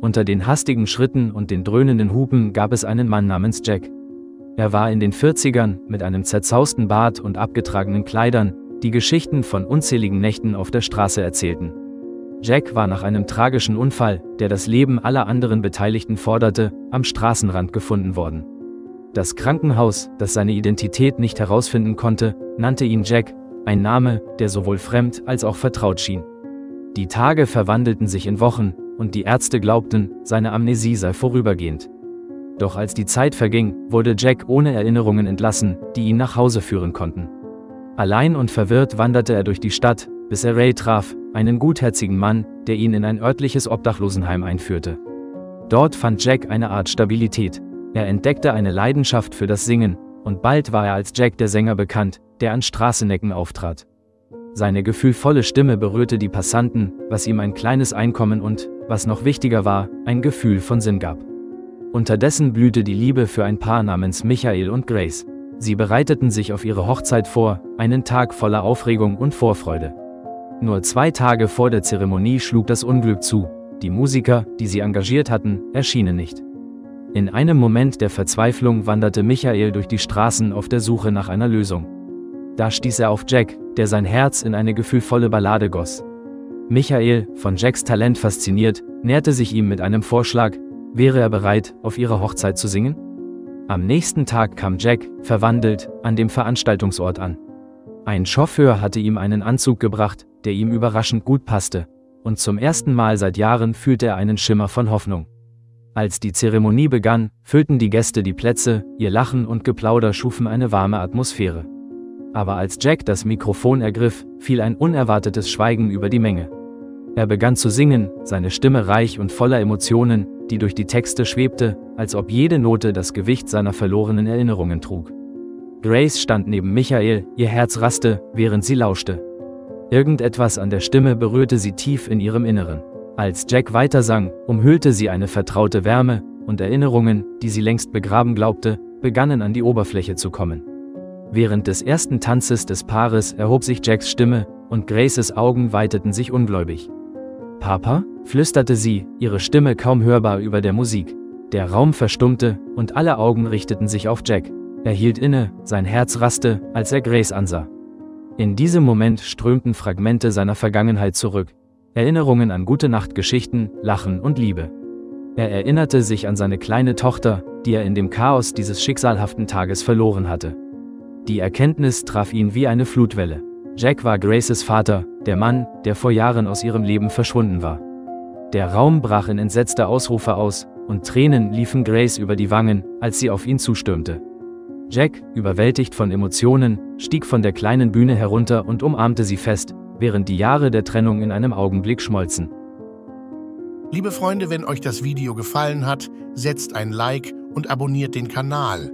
Unter den hastigen Schritten und den dröhnenden Hupen gab es einen Mann namens Jack. Er war in den 40ern mit einem zerzausten Bart und abgetragenen Kleidern, die Geschichten von unzähligen Nächten auf der Straße erzählten. Jack war nach einem tragischen Unfall, der das Leben aller anderen Beteiligten forderte, am Straßenrand gefunden worden. Das Krankenhaus, das seine Identität nicht herausfinden konnte, nannte ihn Jack, ein Name, der sowohl fremd als auch vertraut schien. Die Tage verwandelten sich in Wochen, und die Ärzte glaubten, seine Amnesie sei vorübergehend. Doch als die Zeit verging, wurde Jack ohne Erinnerungen entlassen, die ihn nach Hause führen konnten. Allein und verwirrt wanderte er durch die Stadt, bis er Ray traf, einen gutherzigen Mann, der ihn in ein örtliches Obdachlosenheim einführte. Dort fand Jack eine Art Stabilität. Er entdeckte eine Leidenschaft für das Singen, und bald war er als Jack der Sänger bekannt, der an Straßenecken auftrat. Seine gefühlvolle Stimme berührte die Passanten, was ihm ein kleines Einkommen und, was noch wichtiger war, ein Gefühl von Sinn gab. Unterdessen blühte die Liebe für ein Paar namens Michael und Grace. Sie bereiteten sich auf ihre Hochzeit vor, einen Tag voller Aufregung und Vorfreude. Nur 2 Tage vor der Zeremonie schlug das Unglück zu. Die Musiker, die sie engagiert hatten, erschienen nicht. In einem Moment der Verzweiflung wanderte Michael durch die Straßen auf der Suche nach einer Lösung. Da stieß er auf Jack, der sein Herz in eine gefühlvolle Ballade goss. Michael, von Jacks Talent fasziniert, näherte sich ihm mit einem Vorschlag: Wäre er bereit, auf ihrer Hochzeit zu singen? Am nächsten Tag kam Jack, verwandelt, an dem Veranstaltungsort an. Ein Chauffeur hatte ihm einen Anzug gebracht, der ihm überraschend gut passte, und zum ersten Mal seit Jahren fühlte er einen Schimmer von Hoffnung. Als die Zeremonie begann, füllten die Gäste die Plätze, ihr Lachen und Geplauder schufen eine warme Atmosphäre. Aber als Jack das Mikrofon ergriff, fiel ein unerwartetes Schweigen über die Menge. Er begann zu singen, seine Stimme reich und voller Emotionen, die durch die Texte schwebte, als ob jede Note das Gewicht seiner verlorenen Erinnerungen trug. Grace stand neben Michael, ihr Herz raste, während sie lauschte. Irgendetwas an der Stimme berührte sie tief in ihrem Inneren. Als Jack weitersang, umhüllte sie eine vertraute Wärme, und Erinnerungen, die sie längst begraben glaubte, begannen an die Oberfläche zu kommen. Während des ersten Tanzes des Paares erhob sich Jacks Stimme, und Graces Augen weiteten sich ungläubig. »Papa?« flüsterte sie, ihre Stimme kaum hörbar über der Musik. Der Raum verstummte, und alle Augen richteten sich auf Jack. Er hielt inne, sein Herz raste, als er Grace ansah. In diesem Moment strömten Fragmente seiner Vergangenheit zurück. Erinnerungen an Gute-Nacht-Geschichten, Lachen und Liebe. Er erinnerte sich an seine kleine Tochter, die er in dem Chaos dieses schicksalhaften Tages verloren hatte. Die Erkenntnis traf ihn wie eine Flutwelle. Jack war Graces Vater, der Mann, der vor Jahren aus ihrem Leben verschwunden war. Der Raum brach in entsetzte Ausrufe aus, und Tränen liefen Grace über die Wangen, als sie auf ihn zustürmte. Jack, überwältigt von Emotionen, stieg von der kleinen Bühne herunter und umarmte sie fest, während die Jahre der Trennung in einem Augenblick schmolzen. Liebe Freunde, wenn euch das Video gefallen hat, setzt ein Like und abonniert den Kanal.